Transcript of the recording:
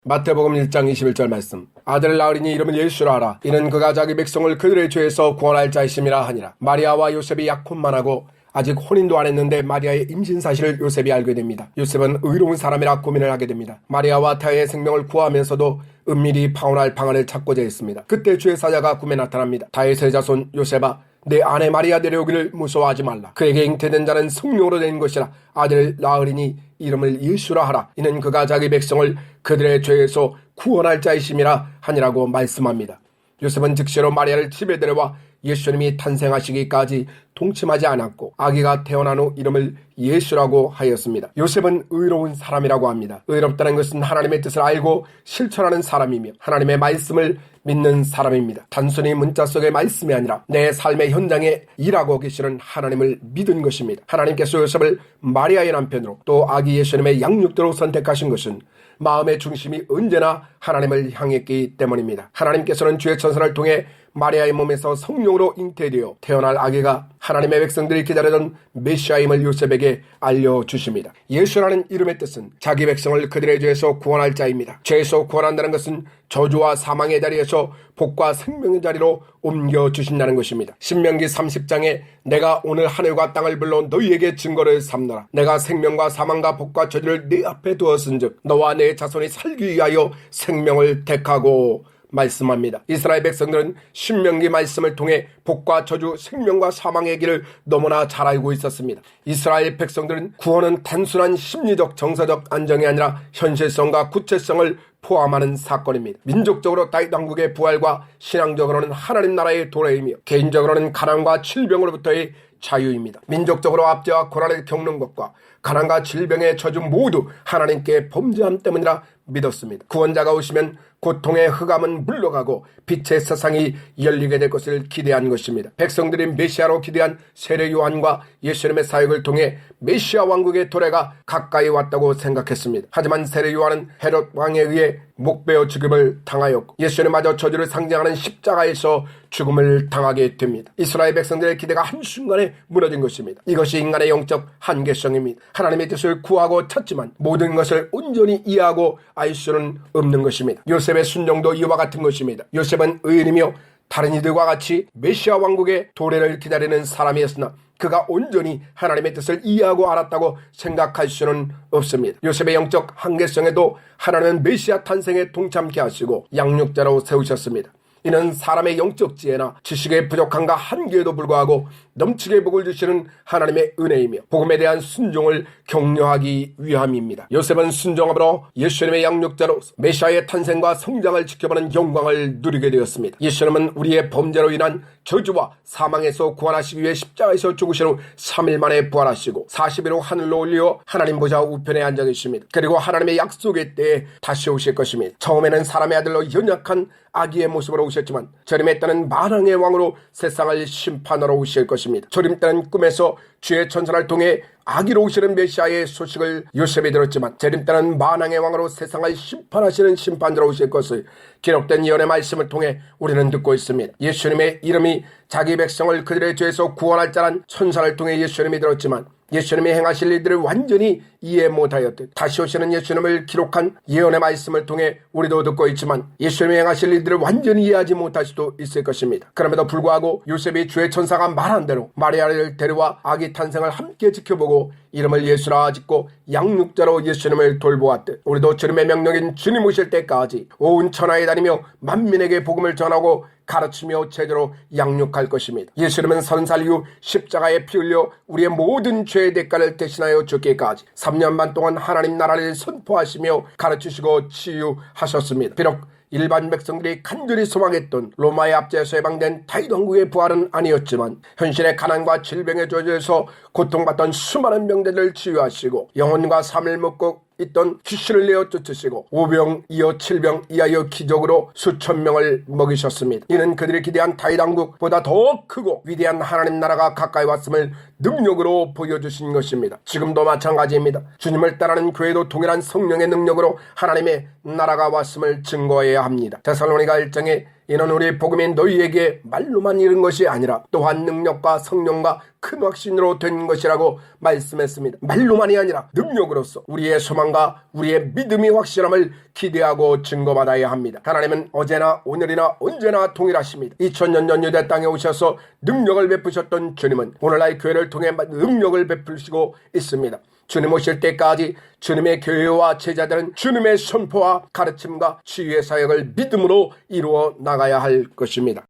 마태복음 1장 21절 말씀. 아들을 낳으리니 이름은 예수라 하라. 이는 그가 자기 백성을 그들의 죄에서 구원할 자이심이라 하니라. 마리아와 요셉이 약혼만 하고 아직 혼인도 안 했는데 마리아의 임신 사실을 요셉이 알게 됩니다. 요셉은 의로운 사람이라 고민을 하게 됩니다. 마리아와 태아의 생명을 구하면서도 은밀히 파혼할 방안을 찾고자 했습니다. 그때 주의 사자가 꿈에 나타납니다. 다윗의 자손 요셉아, 내 아내 마리아 데려오기를 무서워하지 말라. 그에게 잉태된 자는 성령으로 된 것이라. 아들을 낳으리니 이름을 예수라 하라. 이는 그가 자기 백성을 그들의 죄에서 구원할 자이심이라 하니라고 말씀합니다. 요셉은 즉시로 마리아를 집에 데려와 예수님이 탄생하시기까지 동침하지 않았고 아기가 태어난 후 이름을 예수라고 하였습니다. 요셉은 의로운 사람이라고 합니다. 의롭다는 것은 하나님의 뜻을 알고 실천하는 사람이며 하나님의 말씀을 믿는 사람입니다. 단순히 문자 속의 말씀이 아니라 내 삶의 현장에 일하고 계시는 하나님을 믿은 것입니다. 하나님께서 요셉을 마리아의 남편으로 또 아기 예수님의 양육자로 선택하신 것은 마음의 중심이 언제나 하나님을 향했기 때문입니다. 하나님께서는 주의 천사를 통해 마리아의 몸에서 성령으로 잉태되어 태어날 아기가 하나님의 백성들이 기다리던 메시아임을 요셉에게 알려주십니다. 예수라는 이름의 뜻은 자기 백성을 그들의 죄에서 구원할 자입니다. 죄에서 구원한다는 것은 저주와 사망의 자리에서 복과 생명의 자리로 옮겨주신다는 것입니다. 신명기 30장에 내가 오늘 하늘과 땅을 불러 너희에게 증거를 삼노라. 내가 생명과 사망과 복과 저주를 네 앞에 두었은즉 너와 내 자손이 살기 위하여 생명을 택하고 말씀합니다. 이스라엘 백성들은 신명기 말씀을 통해 복과 저주, 생명과 사망의 길을 너무나 잘 알고 있었습니다. 이스라엘 백성들은 구원은 단순한 심리적, 정서적 안정이 아니라 현실성과 구체성을 포함하는 사건입니다. 민족적으로 다윗 왕국의 부활과 신앙적으로는 하나님 나라의 도래이며 개인적으로는 가난과 질병으로부터의 자유입니다. 민족적으로 압제와 고난을 겪는 것과 가난과 질병의 저주 모두 하나님께 범죄함 때문이라 믿었습니다. 구원자가 오시면 고통의 흑암은 물러가고 빛의 세상이 열리게 될 것을 기대한 것입니다. 백성들이 메시아로 기대한 세례 요한과 예수님의 사역을 통해 메시아 왕국의 도래가 가까이 왔다고 생각했습니다. 하지만 세례 요한은 헤롯 왕에 의해 목베어 죽음을 당하였고 예수님마저 저주를 상징하는 십자가에서 죽음을 당하게 됩니다. 이스라엘 백성들의 기대가 한순간에 무너진 것입니다. 이것이 인간의 영적 한계성입니다. 하나님의 뜻을 구하고 찾지만 모든 것을 온전히 이해하고 알 수는 없는 것입니다. 요셉의 순종도 이와 같은 것입니다. 요셉은 의인이며 다른 이들과 같이 메시아 왕국의 도래를 기다리는 사람이었으나 그가 온전히 하나님의 뜻을 이해하고 알았다고 생각할 수는 없습니다. 요셉의 영적 한계성에도 하나님은 메시아 탄생에 동참케 하시고 양육자로 세우셨습니다. 이는 사람의 영적 지혜나 지식의 부족함과 한계에도 불구하고 넘치게 복을 주시는 하나님의 은혜이며 복음에 대한 순종을 격려하기 위함입니다. 요셉은 순종함으로 예수님의 양육자로 메시아의 탄생과 성장을 지켜보는 영광을 누리게 되었습니다. 예수님은 우리의 범죄로 인한 저주와 사망에서 구원하시기 위해 십자가에서 죽으신 후 3일 만에 부활하시고 40일 후 하늘로 올려 하나님 보좌 우편에 앉아 계십니다. 그리고 하나님의 약속의 때에 다시 오실 것입니다. 처음에는 사람의 아들로 연약한 아기의 모습으로 오셨지만 저림의 때는 만왕의 왕으로 세상을 심판하러 오실 것입니다. 저림 때는 꿈에서 주의 천사를 통해 아기로 오시는 메시아의 소식을 요셉이 들었지만 저림 때는 만왕의 왕으로 세상을 심판하시는 심판자로 오실 것을 기록된 예언의 말씀을 통해 우리는 듣고 있습니다. 예수님의 이름이 자기 백성을 그들의 죄에서 구원할 자란 천사를 통해 예수님이 들었지만 예수님이 행하실 일들을 완전히 이해 못하였듯 다시 오시는 예수님을 기록한 예언의 말씀을 통해 우리도 듣고 있지만 예수님이 행하실 일들을 완전히 이해하지 못할 수도 있을 것입니다. 그럼에도 불구하고 요셉이 주의 천사가 말한 대로 마리아를 데려와 아기 탄생을 함께 지켜보고 이름을 예수라 짓고 양육자로 예수님을 돌보았듯 우리도 주님의 명령인 주님 오실 때까지 온 천하에 다니며 만민에게 복음을 전하고 가르치며 제대로 양육할 것입니다. 예수님은 선살 이후 십자가에 피 흘려 우리의 모든 죄의 대가를 대신하여 죽기까지 3년 반 동안 하나님 나라를 선포하시며 가르치시고 치유하셨습니다. 비록 일반 백성들이 간절히 소망했던 로마의 압제에서 해방된 다윗 왕국의 부활은 아니었지만 현실의 가난과 질병의 저주에서 고통받던 수많은 병들을 치유하시고 영혼과 삶을 먹고 있던 귀신을 내어 쫓으시고 5병 이어 7병 이하여 기적으로 수천 명을 먹이셨습니다. 이는 그들이 기대한 다윗 왕국보다 더 크고 위대한 하나님 나라가 가까이 왔음을 능력으로 보여주신 것입니다. 지금도 마찬가지입니다. 주님을 따르는 교회도 동일한 성령의 능력으로 하나님의 나라가 왔음을 증거해야 합니다. 데살로니가 1장에 이는 우리 복음이 너희에게 말로만 이른 것이 아니라 또한 능력과 성령과 큰 확신으로 된 것이라고 말씀했습니다. 말로만이 아니라 능력으로서 우리의 소망과 우리의 믿음이 확실함을 기대하고 증거받아야 합니다. 하나님은 어제나 오늘이나 언제나 동일하십니다. 2000년 전유대 땅에 오셔서 능력을 베푸셨던 주님은 오늘날 교회를 통해 능력을 베푸시고 있습니다. 주님 오실 때까지 주님의 교회와 제자들은 주님의 선포와 가르침과 치유의 사역을 믿음으로 이루어 나가야 할 것입니다.